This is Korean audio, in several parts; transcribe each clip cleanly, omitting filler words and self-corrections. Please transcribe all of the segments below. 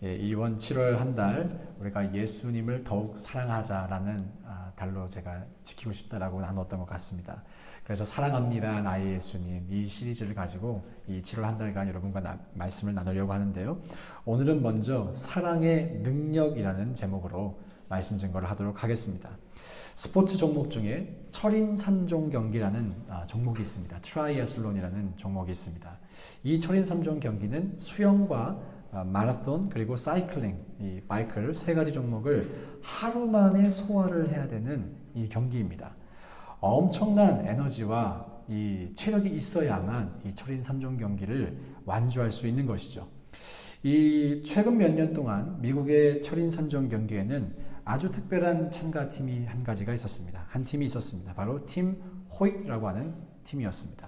이번 7월 한 달 우리가 예수님을 더욱 사랑하자라는 달로 제가 지키고 싶다라고 나눴던 것 같습니다. 그래서 사랑합니다 나의 예수님 이 시리즈를 가지고 이 7월 한 달간 여러분과 말씀을 나누려고 하는데요. 오늘은 먼저 사랑의 능력이라는 제목으로 말씀 증거를 하도록 하겠습니다. 스포츠 종목 중에 철인 3종 경기라는 종목이 있습니다. 트라이애슬론이라는 종목이 있습니다. 이 철인 3종 경기는 수영과 마라톤 그리고 사이클링, 이 바이크를 세 가지 종목을 하루 만에 소화를 해야 되는 이 경기입니다. 엄청난 에너지와 이 체력이 있어야만 이 철인 3종 경기를 완주할 수 있는 것이죠. 이 최근 몇 년 동안 미국의 철인 3종 경기에는 아주 특별한 참가팀이 한 가지가 있었습니다. 한 팀이 있었습니다. 바로 팀 호익이라고 하는 팀이었습니다.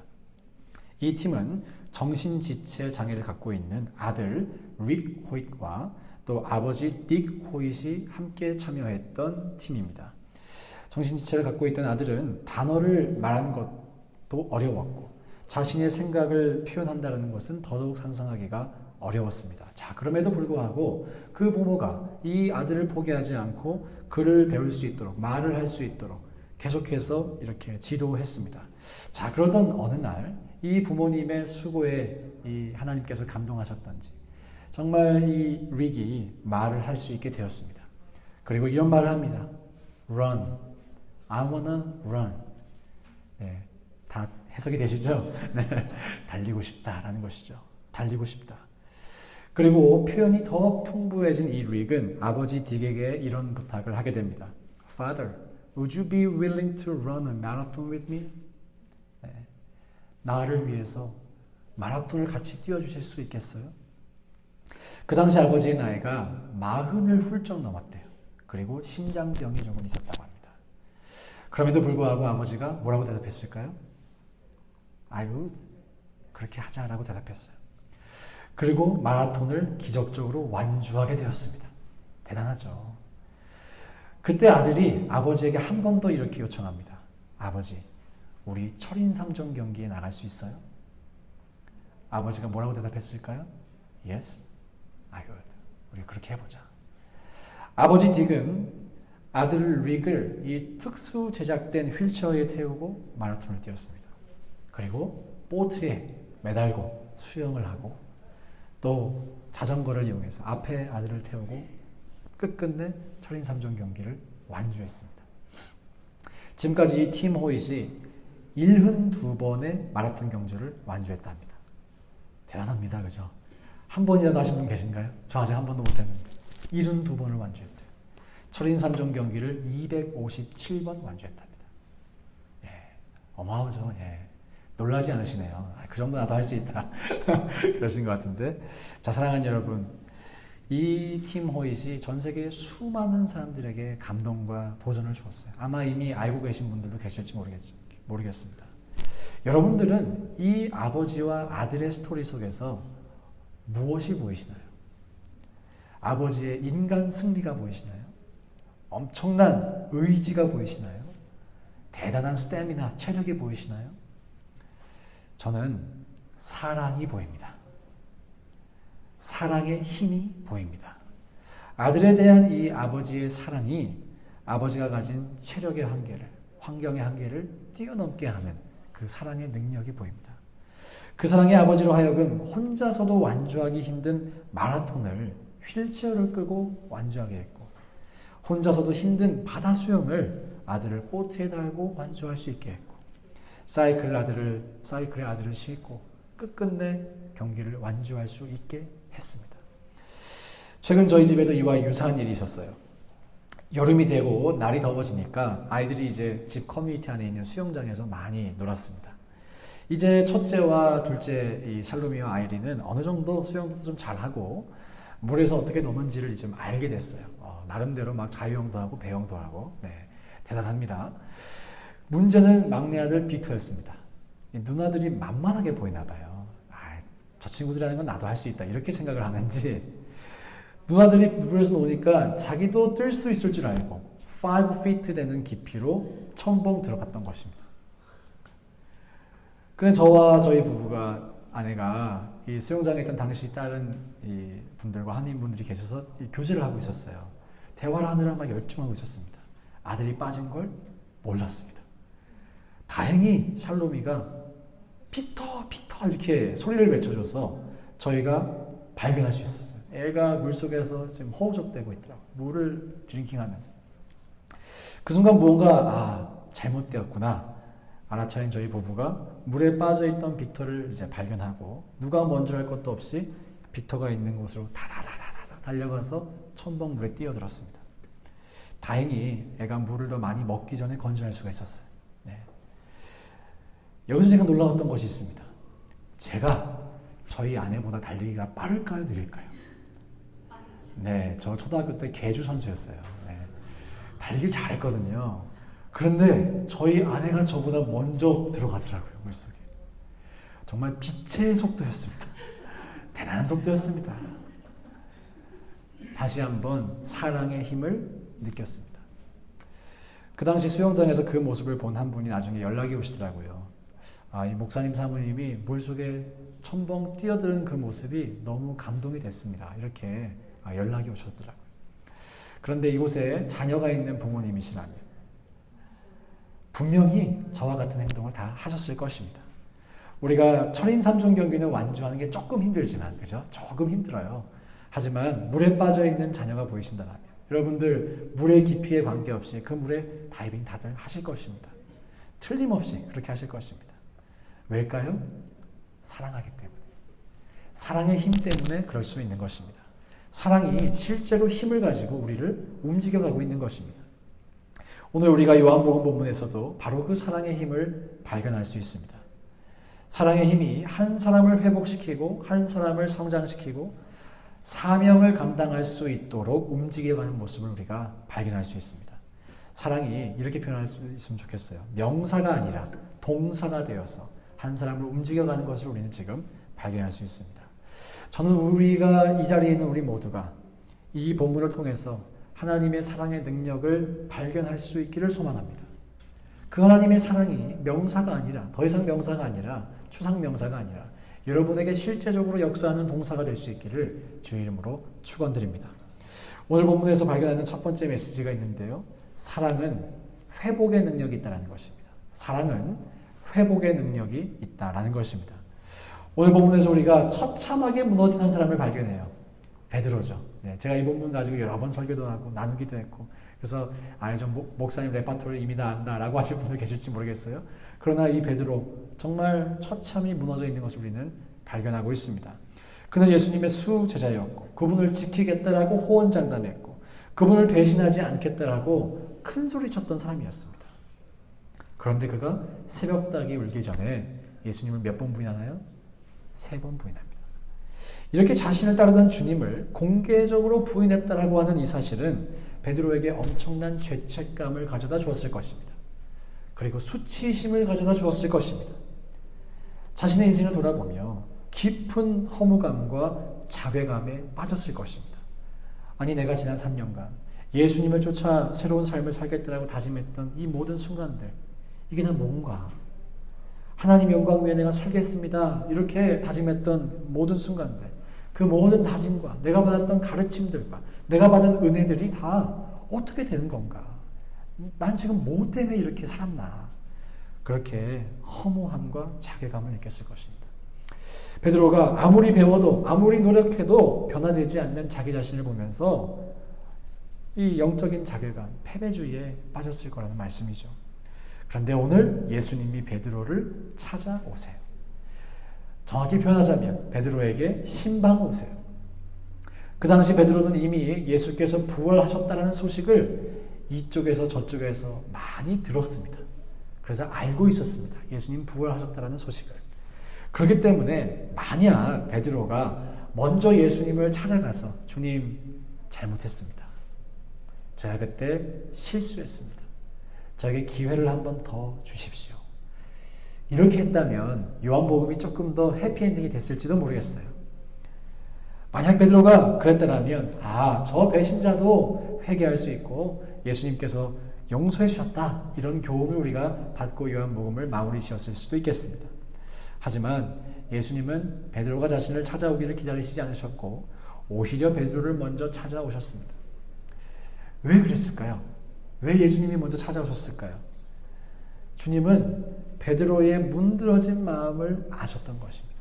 이 팀은 정신지체 장애를 갖고 있는 아들 릭 호잇과 또 아버지 딕 호잇이 함께 참여했던 팀입니다. 정신지체를 갖고 있던 아들은 단어를 말하는 것도 어려웠고 자신의 생각을 표현한다는 것은 더더욱 상상하기가 어려웠습니다. 자, 그럼에도 불구하고 그 부모가 이 아들을 포기하지 않고 글을 배울 수 있도록, 말을 할 수 있도록 계속해서 이렇게 지도했습니다. 자, 그러던 어느 날 이 부모님의 수고에 이 하나님께서 감동하셨던지 정말 이 릭이 말을 할 수 있게 되었습니다. 그리고 이런 말을 합니다. Run. I wanna run. 네, 다 해석이 되시죠? 네, 달리고 싶다라는 것이죠. 달리고 싶다. 그리고 표현이 더 풍부해진 이 릭은 아버지 딕에게 이런 부탁을 하게 됩니다. Father, would you be willing to run a marathon with me? 네, 나를 위해서 마라톤을 같이 뛰어주실 수 있겠어요? 그 당시 아버지의 나이가 40을 훌쩍 넘었대요. 그리고 심장병이 조금 있었다고 합니다. 그럼에도 불구하고 아버지가 뭐라고 대답했을까요? 아유, 그렇게 하자라고 대답했어요. 그리고 마라톤을 기적적으로 완주하게 되었습니다. 대단하죠. 그때 아들이 아버지에게 한 번 더 이렇게 요청합니다. 아버지, 우리 철인 3종 경기에 나갈 수 있어요? 아버지가 뭐라고 대답했을까요? Yes, I would. 우리 그렇게 해보자. 아버지 딕은 아들 릭을 이 특수 제작된 휠체어에 태우고 마라톤을 뛰었습니다. 그리고 보트에 매달고 수영을 하고 또 자전거를 이용해서 앞에 아들을 태우고 끝끝내 철인 3종 경기를 완주했습니다. 지금까지 이 팀 호잇이 72번의 마라톤 경주를 완주했다 합니다. 대단합니다. 그죠? 한 번이라도 하신 분 계신가요? 저 아직 한 번도 못했는데 72번을 완주했대요. 철인 3종 경기를 257번 완주했답니다. 예, 어마어마하죠. 예. 놀라지 않으시네요. 그 정도 나도 할 수 있다. 그러신 것 같은데. 자, 사랑하는 여러분, 이 팀 호잇이 전 세계 수많은 사람들에게 감동과 도전을 주었어요. 아마 이미 알고 계신 분들도 계실지 모르겠습니다. 여러분들은 이 아버지와 아들의 스토리 속에서 무엇이 보이시나요? 아버지의 인간 승리가 보이시나요? 엄청난 의지가 보이시나요? 대단한 스태미나, 체력이 보이시나요? 저는 사랑이 보입니다. 사랑의 힘이 보입니다. 아들에 대한 이 아버지의 사랑이 아버지가 가진 체력의 한계를, 환경의 한계를 뛰어넘게 하는 그 사랑의 능력이 보입니다. 그 사랑의 아버지로 하여금 혼자서도 완주하기 힘든 마라톤을 휠체어를 끄고 완주하게 했고, 혼자서도 힘든 바다 수영을 아들을 보트에 달고 완주할 수 있게 했고, 사이클의 아들을 싣고 끝끝내 경기를 완주할 수 있게 했습니다. 최근 저희 집에도 이와 유사한 일이 있었어요. 여름이 되고 날이 더워지니까 아이들이 이제 집 커뮤니티 안에 있는 수영장에서 많이 놀았습니다. 이제 첫째와 둘째 이 샬롬이와 아이린은 어느 정도 수영도 좀 잘하고 물에서 어떻게 노는지를 좀 알게 됐어요. 나름대로 막 자유형도 하고 배영도 하고, 네, 대단합니다. 문제는 막내 아들 빅터였습니다. 누나들이 만만하게 보이나 봐요. 저 친구들이 하는 건 나도 할 수 있다 이렇게 생각을 하는지 누나들이 물에서 노니까 자기도 뜰 수 있을 줄 알고 5feet 되는 깊이로 첨벙 들어갔던 것입니다. 그래서 저와 저희 부부가 아내가 이 수영장에 있던 당시 다른 이 분들과 한인분들이 계셔서 이 교제를 하고 있었어요. 대화를 하느라 막 열중하고 있었습니다. 아들이 빠진 걸 몰랐습니다. 다행히 샬롬이가 빅터 빅터 이렇게 소리를 외쳐줘서 저희가 발견할 수 있었어요. 애가 물속에서 지금 허우적대고 있더라고요. 물을 드링킹하면서. 그 순간 무언가 잘못되었구나 알아차린 저희 부부가 물에 빠져있던 빅터를 이제 발견하고 누가 먼저 할 것도 없이 빅터가 있는 곳으로 다다다다다 달려가서 첨벙 물에 뛰어들었습니다. 다행히 애가 물을 더 많이 먹기 전에 건져낼 수가 있었어요. 네. 여기서 제가 놀라웠던 것이 있습니다. 제가 저희 아내보다 달리기가 빠를까요, 느릴까요? 네, 저 초등학교 때 계주 선수였어요. 네. 달리기 잘했거든요. 그런데 저희 아내가 저보다 먼저 들어가더라고요, 물속에. 정말 빛의 속도였습니다. 대단한 속도였습니다. 다시 한번 사랑의 힘을 느꼈습니다. 그 당시 수영장에서 그 모습을 본 한 분이 나중에 연락이 오시더라고요. 이 목사님 사모님이 물속에 첨벙 뛰어드는 그 모습이 너무 감동이 됐습니다. 이렇게 연락이 오셨더라고요. 그런데 이곳에 자녀가 있는 부모님이시라면 분명히 저와 같은 행동을 다 하셨을 것입니다. 우리가 철인 3종 경기는 완주하는 게 조금 힘들지만, 그죠? 조금 힘들어요. 하지만 물에 빠져 있는 자녀가 보이신다면 여러분들 물의 깊이에 관계없이 그 물에 다이빙 다들 하실 것입니다. 틀림없이 그렇게 하실 것입니다. 왜일까요? 사랑하기 때문에. 사랑의 힘 때문에 그럴 수 있는 것입니다. 사랑이 실제로 힘을 가지고 우리를 움직여가고 있는 것입니다. 오늘 우리가 요한복음 본문에서도 바로 그 사랑의 힘을 발견할 수 있습니다. 사랑의 힘이 한 사람을 회복시키고 한 사람을 성장시키고 사명을 감당할 수 있도록 움직여가는 모습을 우리가 발견할 수 있습니다. 사랑이 이렇게 표현할 수 있으면 좋겠어요. 명사가 아니라 동사가 되어서 한 사람을 움직여가는 것을 우리는 지금 발견할 수 있습니다. 저는 우리가 이 자리에 있는 우리 모두가 이 본문을 통해서 하나님의 사랑의 능력을 발견할 수 있기를 소망합니다. 그 하나님의 사랑이 명사가 아니라, 더 이상 명사가 아니라, 추상 명사가 아니라 여러분에게 실제적으로 역사하는 동사가 될 수 있기를 주의 이름으로 축원드립니다. 오늘 본문에서 발견하는 첫 번째 메시지가 있는데요. 사랑은 회복의 능력이 있다는 것입니다. 사랑은 회복의 능력이 있다라는 것입니다. 오늘 본문에서 우리가 처참하게 무너진 한 사람을 발견해요. 베드로죠. 네, 제가 이 본문 가지고 여러 번 설교도 하고 나누기도 했고, 그래서 좀 목사님 레파토리를 이미 다 안다라고 하실 분들 계실지 모르겠어요. 그러나 이 베드로 정말 처참히 무너져 있는 것을 우리는 발견하고 있습니다. 그는 예수님의 수제자였고 그분을 지키겠다라고 호언장담했고 그분을 배신하지 않겠다라고 큰 소리 쳤던 사람이었습니다. 그런데 그가 새벽닭이 울기 전에 예수님을 몇 번 부인하나요? 3번 부인합니다. 이렇게 자신을 따르던 주님을 공개적으로 부인했다라고 하는 이 사실은 베드로에게 엄청난 죄책감을 가져다 주었을 것입니다. 그리고 수치심을 가져다 주었을 것입니다. 자신의 인생을 돌아보며 깊은 허무감과 자괴감에 빠졌을 것입니다. 아니, 내가 지난 3년간 예수님을 쫓아 새로운 삶을 살겠다라고 다짐했던 이 모든 순간들, 이게 다 뭔가? 하나님 영광 위에 내가 살겠습니다. 이렇게 다짐했던 모든 순간들, 그 모든 다짐과 내가 받았던 가르침들과 내가 받은 은혜들이 다 어떻게 되는 건가? 난 지금 뭐 때문에 이렇게 살았나? 그렇게 허무함과 자괴감을 느꼈을 것입니다. 베드로가 아무리 배워도 아무리 노력해도 변화되지 않는 자기 자신을 보면서 이 영적인 자괴감, 패배주의에 빠졌을 거라는 말씀이죠. 그런데 오늘 예수님이 베드로를 찾아오세요. 정확히 표현하자면 베드로에게 신방 오세요. 그 당시 베드로는 이미 예수께서 부활하셨다는 소식을 이쪽에서 저쪽에서 많이 들었습니다. 그래서 알고 있었습니다. 예수님 부활하셨다는 소식을. 그렇기 때문에 만약 베드로가 먼저 예수님을 찾아가서 주님 잘못했습니다. 제가 그때 실수했습니다. 저에게 기회를 한 번 더 주십시오. 이렇게 했다면 요한복음이 조금 더 해피엔딩이 됐을지도 모르겠어요. 만약 베드로가 그랬다면 저 배신자도 회개할 수 있고 예수님께서 용서해 주셨다, 이런 교훈을 우리가 받고 요한복음을 마무리 지었을 수도 있겠습니다. 하지만 예수님은 베드로가 자신을 찾아오기를 기다리시지 않으셨고 오히려 베드로를 먼저 찾아오셨습니다. 왜 그랬을까요? 왜 예수님이 먼저 찾아오셨을까요? 주님은 베드로의 문드러진 마음을 아셨던 것입니다.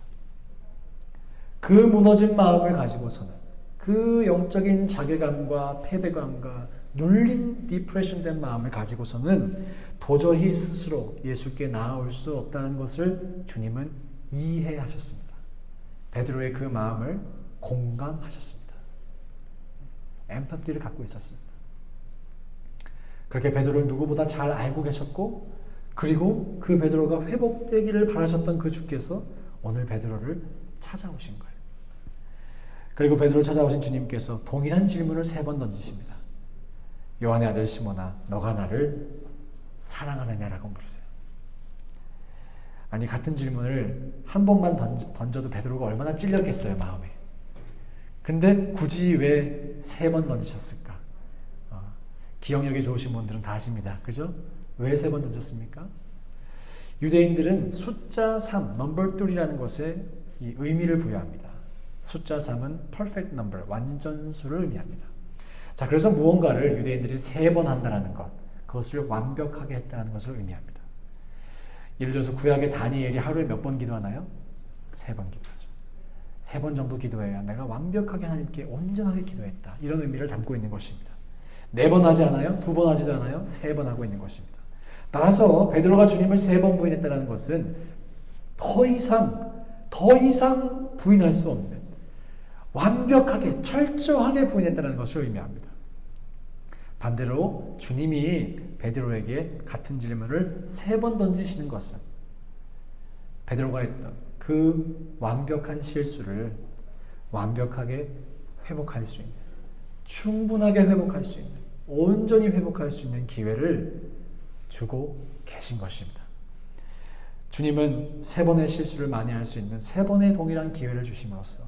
그 무너진 마음을 가지고서는 그 영적인 자괴감과 패배감과 눌린 디프레션된 마음을 가지고서는 도저히 스스로 예수께 나아올 수 없다는 것을 주님은 이해하셨습니다. 베드로의 그 마음을 공감하셨습니다. 엠파티를 갖고 있었습니다. 그렇게 베드로를 누구보다 잘 알고 계셨고, 그리고 그 베드로가 회복되기를 바라셨던 그 주께서 오늘 베드로를 찾아오신 거예요. 그리고 베드로를 찾아오신 주님께서 동일한 질문을 3번 던지십니다. 요한의 아들 시몬아, 너가 나를 사랑하느냐라고 물으세요. 아니, 같은 질문을 한 번만 던져도 베드로가 얼마나 찔렸겠어요, 마음에. 근데 굳이 왜 3번 던지셨을까? 기억력이 좋으신 분들은 다 아십니다. 그죠? 왜 3번 던졌습니까? 유대인들은 숫자 3, 넘버 3라는 것에 이 의미를 부여합니다. 숫자 3은 perfect number, 완전수를 의미합니다. 자, 그래서 무언가를 유대인들이 3번 한다는 것, 그것을 완벽하게 했다는 것을 의미합니다. 예를 들어서 구약의 다니엘이 하루에 몇 번 기도하나요? 3번 기도하죠. 3번 정도 기도해야 내가 완벽하게 하나님께 온전하게 기도했다. 이런 의미를 담고 있는 것입니다. 4번 하지 않아요? 2번 하지도 않아요? 3번 하고 있는 것입니다. 따라서 베드로가 주님을 3번 부인했다는 것은 더 이상 부인할 수 없는, 완벽하게 철저하게 부인했다는 것을 의미합니다. 반대로 주님이 베드로에게 같은 질문을 3번 던지시는 것은 베드로가 했던 그 완벽한 실수를 완벽하게 회복할 수 있는, 충분하게 회복할 수 있는, 온전히 회복할 수 있는 기회를 주고 계신 것입니다. 주님은 3번의 실수를 만회할 수 있는 3번의 동일한 기회를 주심으로써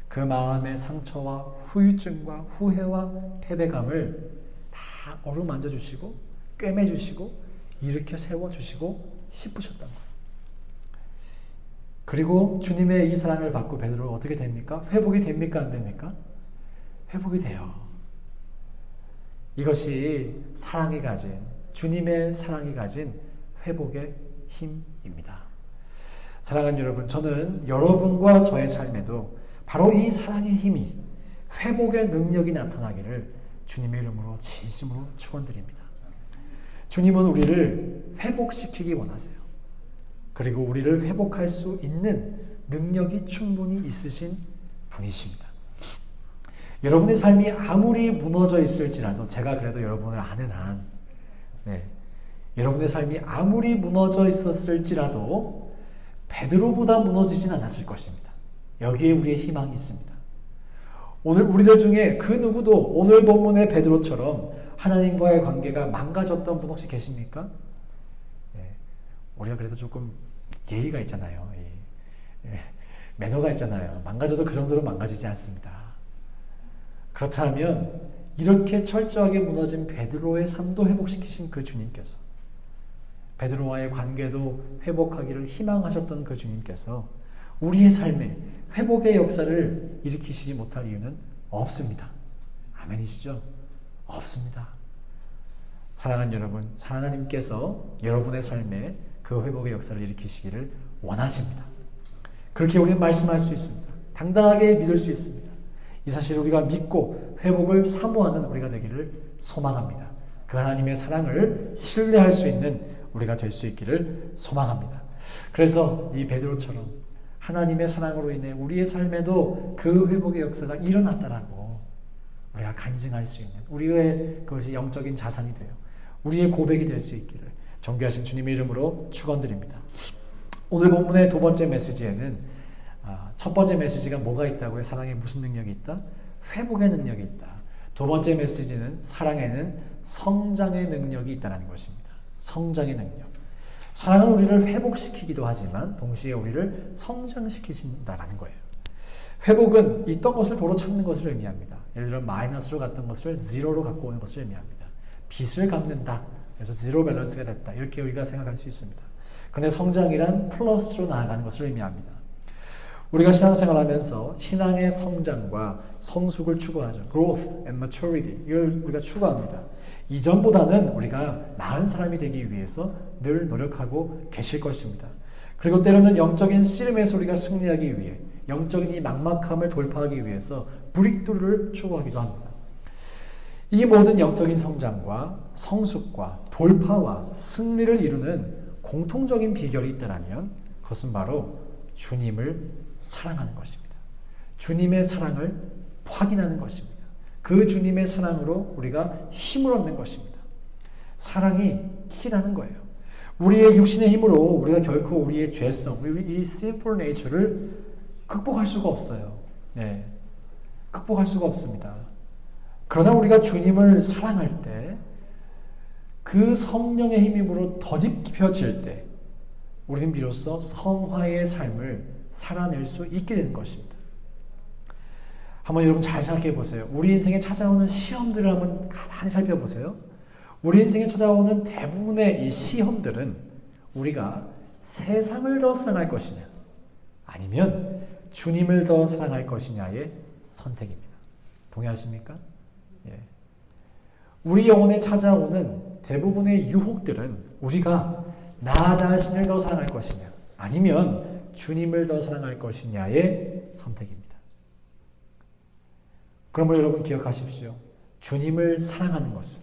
그 마음의 상처와 후유증과 후회와 패배감을 다 어루만져 주시고 꿰매 주시고 일으켜 세워 주시고 씹으셨던 거예요. 그리고 주님의 이 사랑을 받고 베드로가 어떻게 됩니까? 회복이 됩니까? 안 됩니까? 회복이 돼요. 이것이 사랑이 가진, 주님의 사랑이 가진 회복의 힘입니다. 사랑하는 여러분, 저는 여러분과 저의 삶에도 바로 이 사랑의 힘이, 회복의 능력이 나타나기를 주님의 이름으로 진심으로 축원드립니다. 주님은 우리를 회복시키기 원하세요. 그리고 우리를 회복할 수 있는 능력이 충분히 있으신 분이십니다. 여러분의 삶이 아무리 무너져 있을지라도, 제가 그래도 여러분을 아는 한, 여러분의 삶이 아무리 무너져 있었을지라도 베드로보다 무너지진 않았을 것입니다. 여기에 우리의 희망이 있습니다. 오늘 우리들 중에 그 누구도 오늘 본문의 베드로처럼 하나님과의 관계가 망가졌던 분 혹시 계십니까? 우리가 그래도 조금 예의가 있잖아요. 매너가 있잖아요. 망가져도 그 정도로 망가지지 않습니다. 그렇다면 이렇게 철저하게 무너진 베드로의 삶도 회복시키신 그 주님께서, 베드로와의 관계도 회복하기를 희망하셨던 그 주님께서 우리의 삶에 회복의 역사를 일으키시지 못할 이유는 없습니다. 아멘이시죠? 없습니다. 사랑하는 여러분, 하나님께서 여러분의 삶에 그 회복의 역사를 일으키시기를 원하십니다. 그렇게 우리는 말씀할 수 있습니다. 당당하게 믿을 수 있습니다. 이 사실을 우리가 믿고 회복을 사모하는 우리가 되기를 소망합니다. 그 하나님의 사랑을 신뢰할 수 있는 우리가 될 수 있기를 소망합니다. 그래서 이 베드로처럼 하나님의 사랑으로 인해 우리의 삶에도 그 회복의 역사가 일어났다라고 우리가 간증할 수 있는, 우리의 그것이 영적인 자산이 되어 우리의 고백이 될 수 있기를 존귀하신 주님의 이름으로 축원드립니다. 오늘 본문의 2번째 메시지에는 첫 번째 메시지가 뭐가 있다고요? 사랑에 무슨 능력이 있다? 회복의 능력이 있다. 2번째 메시지는 사랑에는 성장의 능력이 있다는 것입니다. 성장의 능력. 사랑은 우리를 회복시키기도 하지만 동시에 우리를 성장시키신다라는 거예요. 회복은 있던 것을 도로 찾는 것을 의미합니다. 예를 들어 마이너스로 갔던 것을 제로로 갖고 오는 것을 의미합니다. 빚을 갚는다. 그래서 제로 밸런스가 됐다. 이렇게 우리가 생각할 수 있습니다. 그런데 성장이란 플러스로 나아가는 것을 의미합니다. 우리가 신앙생활하면서 신앙의 성장과 성숙을 추구하죠. Growth and maturity. 이걸 우리가 추구합니다. 이전보다는 우리가 나은 사람이 되기 위해서 늘 노력하고 계실 것입니다. 그리고 때로는 영적인 씨름에서 우리가 승리하기 위해 영적인 이 막막함을 돌파하기 위해서 브릭두를 추구하기도 합니다. 이 모든 영적인 성장과 성숙과 돌파와 승리를 이루는 공통적인 비결이 있다면 그것은 바로 주님을 사랑하는 것입니다. 주님의 사랑을 확인하는 것입니다. 그 주님의 사랑으로 우리가 힘을 얻는 것입니다. 사랑이 키라는 거예요. 우리의 육신의 힘으로 우리가 결코 우리의 죄성, 이 sinful nature를 극복할 수가 없어요. 네, 극복할 수가 없습니다. 그러나 우리가 주님을 사랑할 때 그 성령의 힘으로 더딥혀질 때 우리는 비로소 성화의 삶을 살아낼 수 있게 되는 것입니다. 한번 여러분 잘 생각해 보세요. 우리 인생에 찾아오는 시험들을 한번 가만히 살펴보세요. 우리 인생에 찾아오는 대부분의 이 시험들은 우리가 세상을 더 사랑할 것이냐 아니면 주님을 더 사랑할 것이냐의 선택입니다. 동의하십니까? 예. 우리 영혼에 찾아오는 대부분의 유혹들은 우리가 나 자신을 더 사랑할 것이냐 아니면 주님을 더 사랑할 것이냐의 선택입니다. 그러므로 여러분 기억하십시오. 주님을 사랑하는 것은,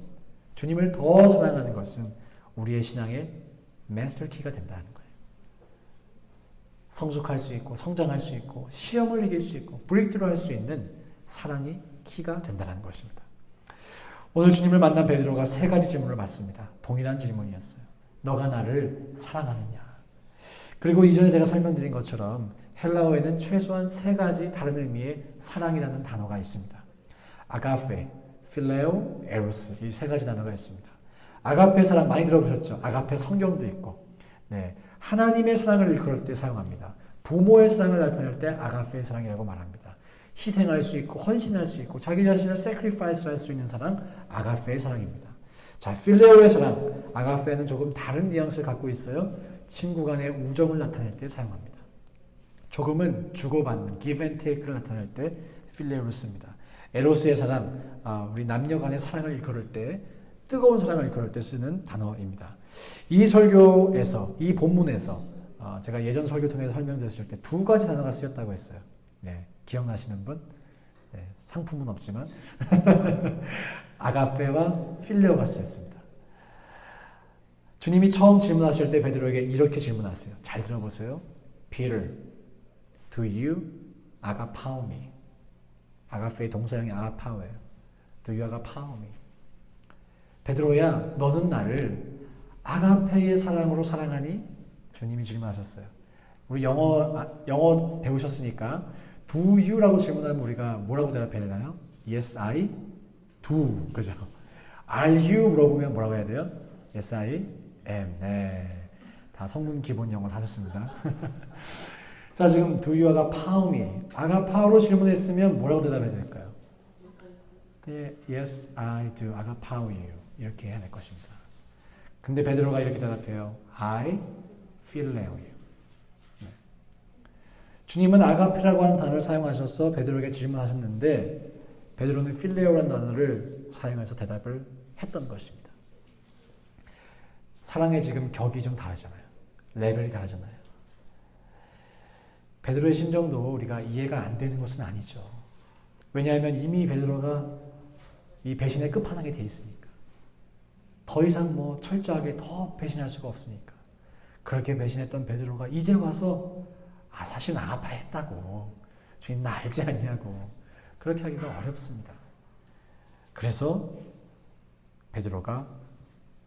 주님을 더 사랑하는 것은 우리의 신앙의 마스터키가 된다는 거예요. 성숙할 수 있고 성장할 수 있고 시험을 이길 수 있고 브레이크트루 할 수 있는 사랑이 키가 된다는 것입니다. 오늘 주님을 만난 베드로가 세 가지 질문을 받습니다. 동일한 질문이었어요. 너가 나를 사랑하느냐? 그리고 이전에 제가 설명드린 것처럼 헬라어에는 최소한 세 가지 다른 의미의 사랑이라는 단어가 있습니다. 아가페, 필레오, 에로스 이 세 가지 단어가 있습니다. 아가페 사랑 많이 들어보셨죠? 아가페 성경도 있고 네, 하나님의 사랑을 일컬을 때 사용합니다. 부모의 사랑을 나타낼 때 아가페의 사랑이라고 말합니다. 희생할 수 있고 헌신할 수 있고 자기 자신을 sacrifice 할 수 있는 사랑 아가페의 사랑입니다. 자, 필레오의 사랑 아가페는 조금 다른 뉘앙스를 갖고 있어요. 친구 간의 우정을 나타낼 때 사용합니다. 조금은 주고받는 give and take를 나타낼 때 필레오를 씁니다. 에로스의 사랑 우리 남녀 간의 사랑을 일컬을 때 뜨거운 사랑을 일컬을 때 쓰는 단어입니다. 이 설교에서 이 본문에서 제가 예전 설교 통해서 설명드렸을 때 두 가지 단어가 쓰였다고 했어요. 네, 기억나시는 분? 네, 상품은 없지만 아가페와 필레오가 쓰였습니다. 주님이 처음 질문하실 때 베드로에게 이렇게 질문하세요. 잘 들어보세요. Peter, do you agapao me? 아가페의 동사형이 아가파오예요. Do you agapao me? 베드로야, 너는 나를 아가페의 사랑으로 사랑하니? 주님이 질문하셨어요. 우리 영어 배우셨으니까 do you라고 질문하면 우리가 뭐라고 대답해야 되나요? Yes, I do. 그죠? Are you 물어보면 뭐라고 해야 돼요? Yes, I am. 네. 다 성문 기본 영어 다 하셨습니다. 자, 지금 do you agapao me? 아가파오로 질문했으면 뭐라고 대답해야 될까요? 네, Yes, I do. agapao you. 이렇게 해야 될 것입니다. 근데 베드로가 이렇게 대답해요. I phileo you. 주님은 아가페라고 하는 단어를 사용하셔서 베드로에게 질문하셨는데 베드로는 필레오라는 단어를 사용해서 대답을 했던 것입니다. 사랑의 지금 격이 좀 다르잖아요. 레벨이 다르잖아요. 베드로의 심정도 우리가 이해가 안 되는 것은 아니죠. 왜냐하면 이미 베드로가 이 배신의 끝판왕이 돼 있으니까. 더 이상 뭐 철저하게 더 배신할 수가 없으니까. 그렇게 배신했던 베드로가 이제 와서 사실 나 아파했다고. 주님 나 알지 않냐고. 그렇게 하기가 어렵습니다. 그래서 베드로가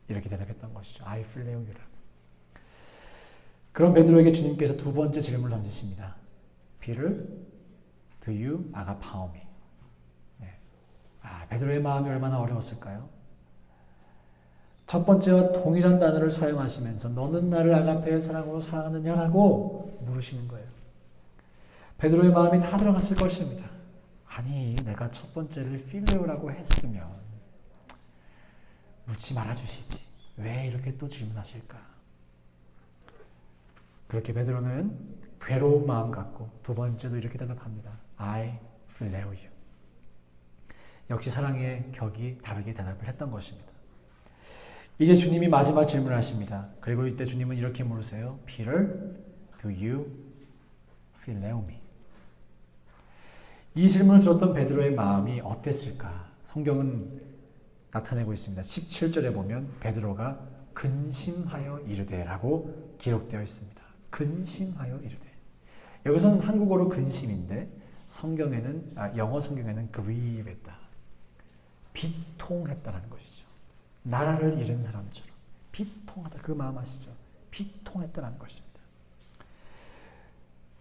이렇게 대답했던 것이죠. I phileo you라고. 그럼 베드로에게 주님께서 두 번째 질문을 던지십니다. Peter, do you agapao me? 네. 베드로의 마음이 얼마나 어려웠을까요? 첫 번째와 동일한 단어를 사용하시면서 너는 나를 아가페의 사랑으로 사랑하느냐라고 물으시는 거예요. 베드로의 마음이 다 들어갔을 것입니다. 아니, 내가 첫 번째를 필레오라고 했으면 묻지 말아주시지. 왜 이렇게 또 질문하실까? 그렇게 베드로는 괴로운 마음 갖고 두 번째도 이렇게 대답합니다. I phileo you. 역시 사랑의 격이 다르게 대답을 했던 것입니다. 이제 주님이 마지막 질문을 하십니다. 그리고 이때 주님은 이렇게 물으세요. Peter, do you phileo me? 이 질문을 들었던 베드로의 마음이 어땠을까? 성경은 나타내고 있습니다. 17절에 보면 베드로가 근심하여 이르되라고 기록되어 있습니다. 근심하여 이르되. 여기서는 한국어로 근심인데 성경에는 영어 성경에는 grieve했다. 비통했다라는 것이죠. 나라를 잃은 사람처럼 비통하다. 그 마음 아시죠? 비통했다라는 것입니다.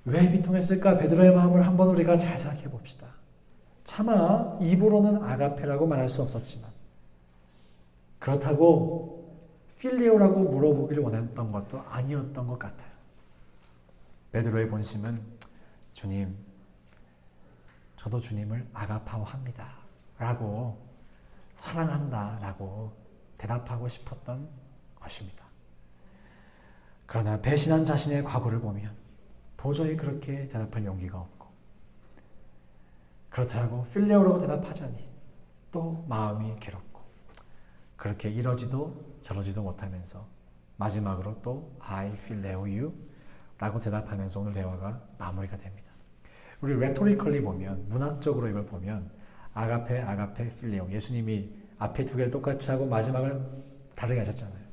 왜 비통했을까? 베드로의 마음을 한번 우리가 잘 생각해 봅시다. 차마 입으로는 아가페라고 말할 수 없었지만 그렇다고 필리오라고 물어보기를 원했던 것도 아니었던 것 같아요. 베드로의 본심은 주님, 저도 주님을 아가파오합니다 라고 사랑한다 라고 대답하고 싶었던 것입니다. 그러나 배신한 자신의 과거를 보면 도저히 그렇게 대답할 용기가 없고 그렇더라고 필레오라고 대답하자니 또 마음이 괴롭고 그렇게 이러지도 저러지도 못하면서 마지막으로 또 I phileo you 라고 대답하면서 오늘 대화가 마무리가 됩니다. 우리 레토리컬리 보면 문학적으로 이걸 보면 아가페 필레오 예수님이 앞에 두 개를 똑같이 하고 마지막을 다르게 하셨잖아요.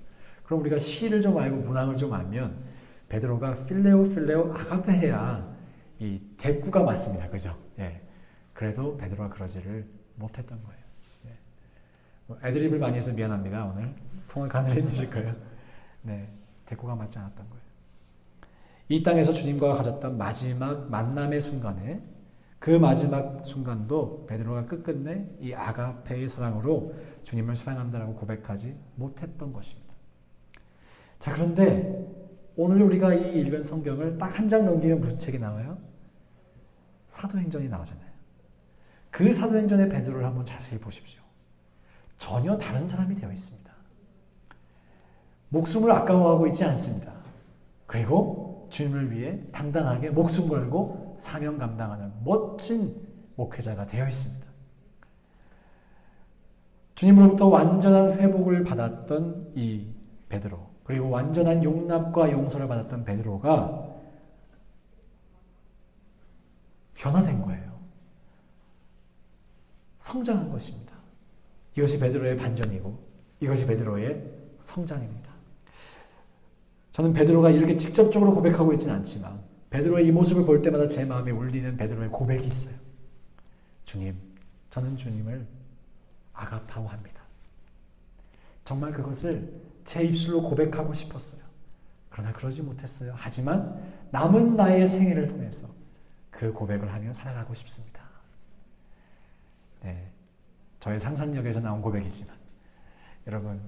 그럼 우리가 시를 좀 알고 문학을 좀 알면 베드로가 필레오 아가페 해야 이 대꾸가 맞습니다. 그죠? 예. 그래도 베드로가 그러지를 못했던 거예요. 예. 애드립을 많이 해서 미안합니다. 오늘 통화 가늘이 힘드실 거예요. 네, 대꾸가 맞지 않았던 거예요. 이 땅에서 주님과 가졌던 마지막 만남의 순간에 그 마지막 순간도 베드로가 끝끝내 이 아가페의 사랑으로 주님을 사랑한다라고 고백하지 못했던 것입니다. 자, 그런데 오늘 우리가 이 읽은 성경을 딱 한 장 넘기면 무슨 책이 나와요? 사도행전이 나오잖아요. 그 사도행전의 베드로를 한번 자세히 보십시오. 전혀 다른 사람이 되어 있습니다. 목숨을 아까워하고 있지 않습니다. 그리고 주님을 위해 당당하게 목숨 걸고 사명 감당하는 멋진 목회자가 되어 있습니다. 주님으로부터 완전한 회복을 받았던 이 베드로, 그리고 완전한 용납과 용서를 받았던 베드로가 변화된 거예요. 성장한 것입니다. 이것이 베드로의 반전이고 이것이 베드로의 성장입니다. 저는 베드로가 이렇게 직접적으로 고백하고 있지는 않지만 베드로의 이 모습을 볼 때마다 제 마음에 울리는 베드로의 고백이 있어요. 주님, 저는 주님을 아가파오합니다. 정말 그것을 제 입술로 고백하고 싶었어요. 그러나 그러지 못했어요. 하지만 남은 나의 생애를 통해서 그 고백을 하며 살아가고 싶습니다. 네, 저의 상상력에서 나온 고백이지만 여러분,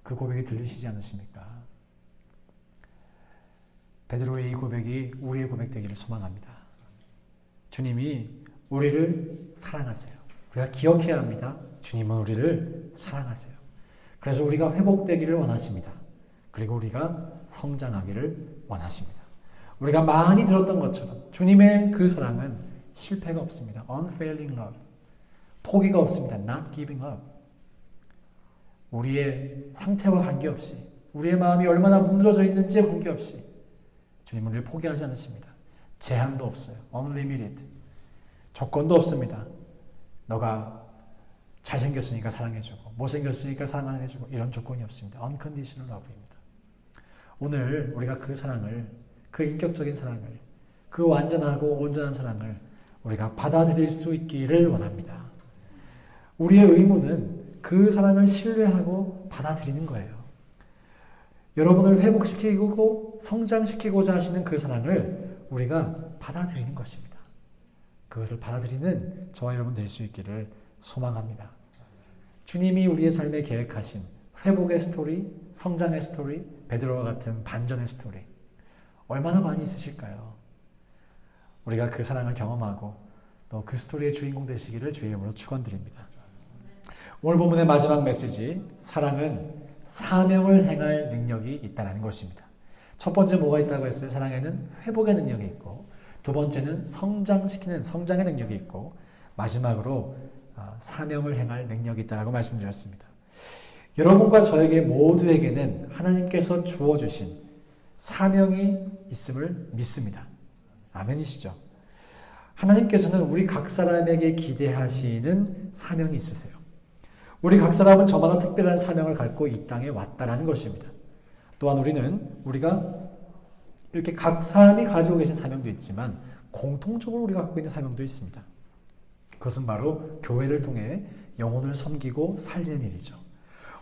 그 고백이 들리시지 않으십니까? 베드로의 이 고백이 우리의 고백 되기를 소망합니다. 주님이 우리를 사랑하세요. 우리가 기억해야 합니다. 주님은 우리를 사랑하세요. 그래서 우리가 회복되기를 원하십니다. 그리고 우리가 성장하기를 원하십니다. 우리가 많이 들었던 것처럼 주님의 그 사랑은 실패가 없습니다. Unfailing love. 포기가 없습니다. Not giving up. 우리의 상태와 관계없이 우리의 마음이 얼마나 문드러져 있는지에 관계없이 주님은 우리를 포기하지 않으십니다. 제한도 없어요. Unlimited. 조건도 없습니다. 너가 잘생겼으니까 사랑해주고 못생겼으니까 사랑 안 해주고 이런 조건이 없습니다. Unconditional love입니다. 오늘 우리가 그 사랑을, 그 인격적인 사랑을, 그 완전하고 온전한 사랑을 우리가 받아들일 수 있기를 원합니다. 우리의 의무는 그 사랑을 신뢰하고 받아들이는 거예요. 여러분을 회복시키고 성장시키고자 하시는 그 사랑을 우리가 받아들이는 것입니다. 그것을 받아들이는 저와 여러분 될 수 있기를 소망합니다. 주님이 우리의 삶에 계획하신 회복의 스토리, 성장의 스토리, 베드로와 같은 반전의 스토리 얼마나 많이 있으실까요? 우리가 그 사랑을 경험하고 또 그 스토리의 주인공 되시기를 주의 이름으로 축원드립니다. 오늘 본문의 마지막 메시지, 사랑은 사명을 행할 능력이 있다는 것입니다. 첫 번째 뭐가 있다고 했어요? 사랑에는 회복의 능력이 있고, 두 번째는 성장의 능력이 있고, 마지막으로 사명을 행할 능력이 있다고 말씀드렸습니다. 여러분과 저에게 모두에게는 하나님께서 주어주신 사명이 있음을 믿습니다. 아멘이시죠? 하나님께서는 우리 각 사람에게 기대하시는 사명이 있으세요. 우리 각 사람은 저마다 특별한 사명을 갖고 이 땅에 왔다라는 것입니다. 또한 우리가 이렇게 각 사람이 가지고 계신 사명도 있지만 공통적으로 우리가 갖고 있는 사명도 있습니다. 그것은 바로 교회를 통해 영혼을 섬기고 살리는 일이죠.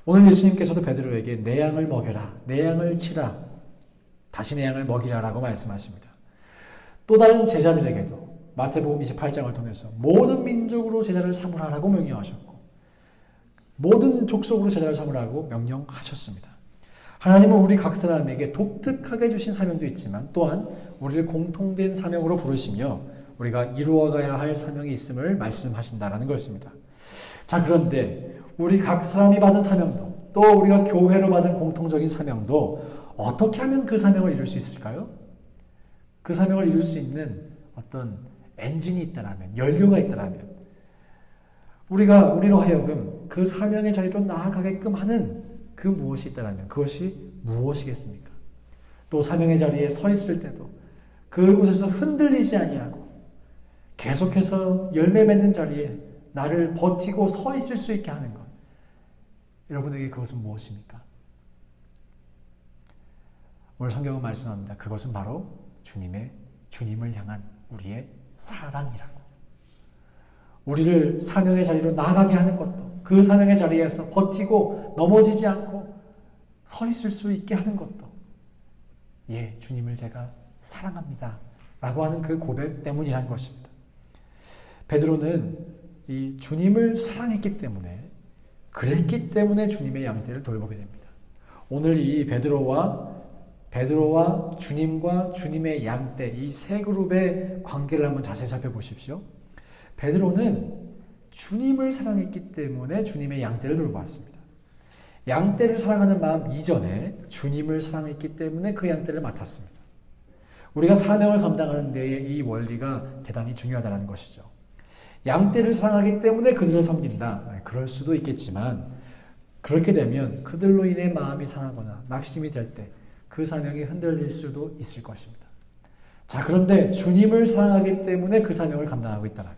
오늘 예수님께서도 베드로에게 내 양을 먹여라, 내 양을 치라, 다시 내 양을 먹이라라고 말씀하십니다. 또 다른 제자들에게도 마태복음 28장을 통해서 모든 민족으로 제자를 삼으라라고 명령하셨고, 모든 족속으로 제자를 삼으라고 명령하셨습니다. 하나님은 우리 각 사람에게 독특하게 주신 사명도 있지만 또한 우리를 공통된 사명으로 부르시며 우리가 이루어가야 할 사명이 있음을 말씀하신다라는 것입니다. 자, 그런데 우리 각 사람이 받은 사명도, 또 우리가 교회로 받은 공통적인 사명도 어떻게 하면 그 사명을 이룰 수 있을까요? 그 사명을 이룰 수 있는 어떤 엔진이 있다라면, 연료가 있다라면, 우리로 하여금 그 사명의 자리로 나아가게끔 하는 그 무엇이 있다라면 그것이 무엇이겠습니까? 또 사명의 자리에 서 있을 때도 그곳에서 흔들리지 아니하고 계속해서 열매 맺는 자리에 나를 버티고 서 있을 수 있게 하는 것. 여러분에게 그것은 무엇입니까? 오늘 성경은 말씀합니다. 그것은 바로 주님을 향한 우리의 사랑이라고. 우리를 사명의 자리로 나아가게 하는 것도, 그 사명의 자리에서 버티고 넘어지지 않고 서 있을 수 있게 하는 것도, 예, 주님을 제가 사랑합니다 라고 하는 그 고백 때문이라는 것입니다. 베드로는 이 주님을 사랑했기 때문에, 그랬기 때문에 주님의 양떼를 돌보게 됩니다. 오늘 이 베드로와 주님과 주님의 양떼, 이 세 그룹의 관계를 한번 자세히 살펴보십시오. 베드로는 주님을 사랑했기 때문에 주님의 양떼를 돌보았습니다. 양떼를 사랑하는 마음 이전에 주님을 사랑했기 때문에 그 양떼를 맡았습니다. 우리가 사명을 감당하는 데에 이 원리가 대단히 중요하다는 것이죠. 양떼를 사랑하기 때문에 그들을 섬긴다. 그럴 수도 있겠지만 그렇게 되면 그들로 인해 마음이 상하거나 낙심이 될 때 그 사명이 흔들릴 수도 있을 것입니다. 자, 그런데 주님을 사랑하기 때문에 그 사명을 감당하고 있다면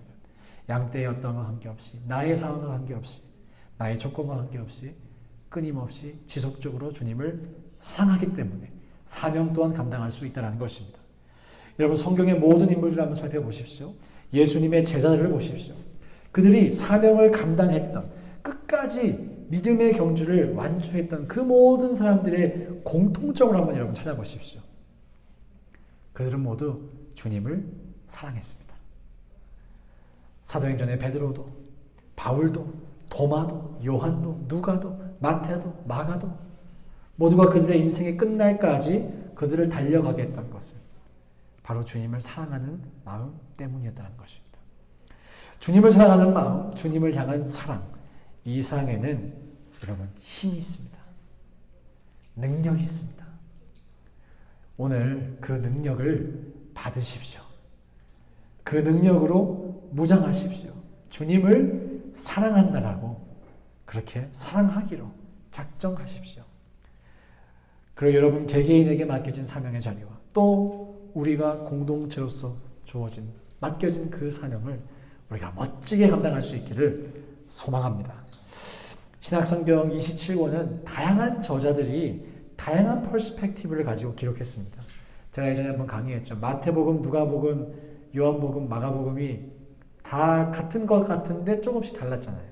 양떼의 어떤 것과 관계없이, 나의 상황과 관계없이, 나의 조건과 관계없이 끊임없이 지속적으로 주님을 사랑하기 때문에 사명 또한 감당할 수 있다는 것입니다. 여러분, 성경의 모든 인물들을 한번 살펴보십시오. 예수님의 제자들을 보십시오. 그들이 사명을 감당했던, 끝까지 믿음의 경주를 완주했던 그 모든 사람들의 공통점을 한번 여러분 찾아보십시오. 그들은 모두 주님을 사랑했습니다. 사도행전의 베드로도, 바울도, 도마도, 요한도, 누가도, 마태도, 마가도 모두가 그들의 인생의 끝날까지 그들을 달려가게 했던 것은 바로 주님을 사랑하는 마음 때문이었다는 것입니다. 주님을 사랑하는 마음, 주님을 향한 사랑, 이 사랑에는 여러분 힘이 있습니다. 능력이 있습니다. 오늘 그 능력을 받으십시오. 그 능력으로 무장하십시오. 주님을 사랑한다라고 그렇게 사랑하기로 작정하십시오. 그리고 여러분 개개인에게 맡겨진 사명의 자리와 또 우리가 공동체로서 주어진 맡겨진 그 사명을 우리가 멋지게 감당할 수 있기를 소망합니다. 신약성경 27권은 다양한 저자들이 다양한 퍼스펙티브를 가지고 기록했습니다. 제가 예전에 한번 강의했죠. 마태복음, 누가복음, 요한복음, 마가복음이 다 같은 것 같은데 조금씩 달랐잖아요.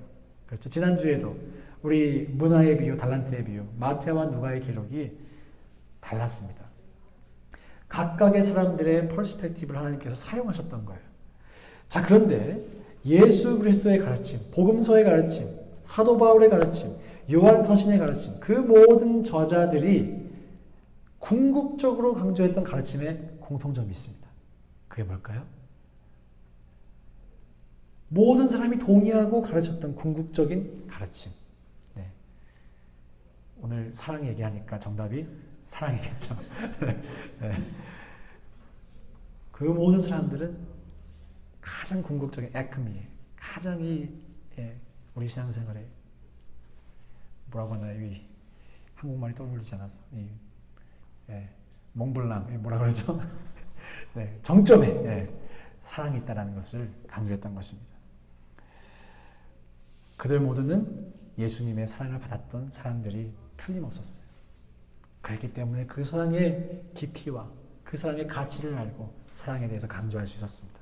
그렇죠. 지난주에도 우리 문화의 비유, 달란트의 비유, 마태와 누가의 기록이 달랐습니다. 각각의 사람들의 퍼스펙티브를 하나님께서 사용하셨던 거예요. 자, 그런데 예수 그리스도의 가르침, 복음서의 가르침, 사도 바울의 가르침, 요한 서신의 가르침, 그 모든 저자들이 궁극적으로 강조했던 가르침에 공통점이 있습니다. 그게 뭘까요? 모든 사람이 동의하고 가르쳤던 궁극적인 가르침. 네. 오늘 사랑 얘기하니까 정답이 사랑이겠죠. 네. 그 모든 사람들은 가장 궁극적인 에크미, 가장 우리 신앙생활에 뭐라고 하나요? 이 한국말이 떠올리지 않아서 몽블랑 뭐라 그러죠? 네, 정점에 사랑이 있다라는 것을 강조했던 것입니다. 그들 모두는 예수님의 사랑을 받았던 사람들이 틀림없었어요. 그렇기 때문에 그 사랑의 깊이와 그 사랑의 가치를 알고 사랑에 대해서 강조할 수 있었습니다.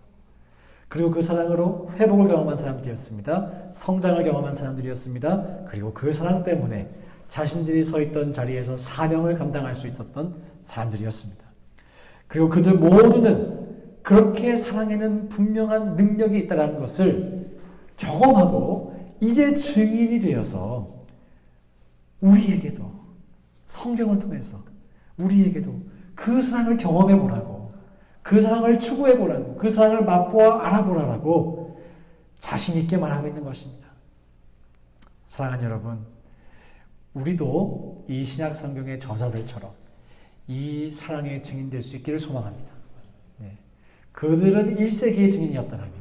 그리고 그 사랑으로 회복을 경험한 사람들이었습니다. 성장을 경험한 사람들이었습니다. 그리고 그 사랑 때문에 자신들이 서 있던 자리에서 사명을 감당할 수 있었던 사람들이었습니다. 그리고 그들 모두는 그렇게 사랑에는 분명한 능력이 있다는 것을 경험하고 이제 증인이 되어서 우리에게도 성경을 통해서 우리에게도 그 사랑을 경험해 보라고, 그 사랑을 추구해 보라고, 그 사랑을 맛보아 알아보라고 자신 있게 말하고 있는 것입니다. 사랑하는 여러분, 우리도 이 신약 성경의 저자들처럼 이 사랑의 증인 될 수 있기를 소망합니다. 네. 그들은 1세기의 증인이었다면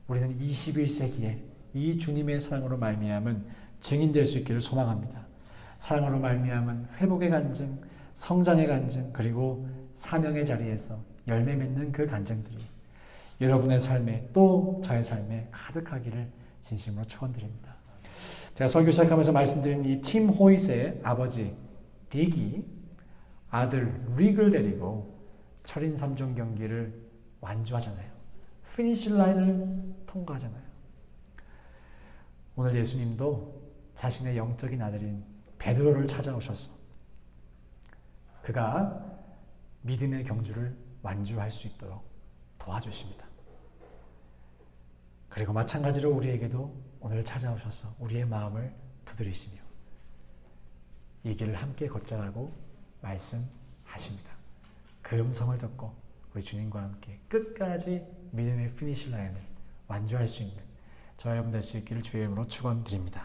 우리는 21세기에 이 주님의 사랑으로 말미암은 증인될 수 있기를 소망합니다. 사랑으로 말미암은 회복의 간증, 성장의 간증, 그리고 사명의 자리에서 열매 맺는 그 간증들이 여러분의 삶에 또 저의 삶에 가득하기를 진심으로 축원드립니다. 제가 설교 시작하면서 말씀드린 이 팀 호잇의 아버지 딕이 아들 릭을 데리고 철인 3종 경기를 완주하잖아요. 피니시 라인을 통과하잖아요. 오늘 예수님도 자신의 영적인 아들인 베드로를 찾아오셔서 그가 믿음의 경주를 완주할 수 있도록 도와주십니다. 그리고 마찬가지로 우리에게도 오늘 찾아오셔서 우리의 마음을 두드리시며 이 길을 함께 걷자라고 말씀하십니다. 그 음성을 듣고 우리 주님과 함께 끝까지 믿음의 피니시 라인을 완주할 수 있는 저 여러분 될 수 있기를 주의 이름으로 축원드립니다.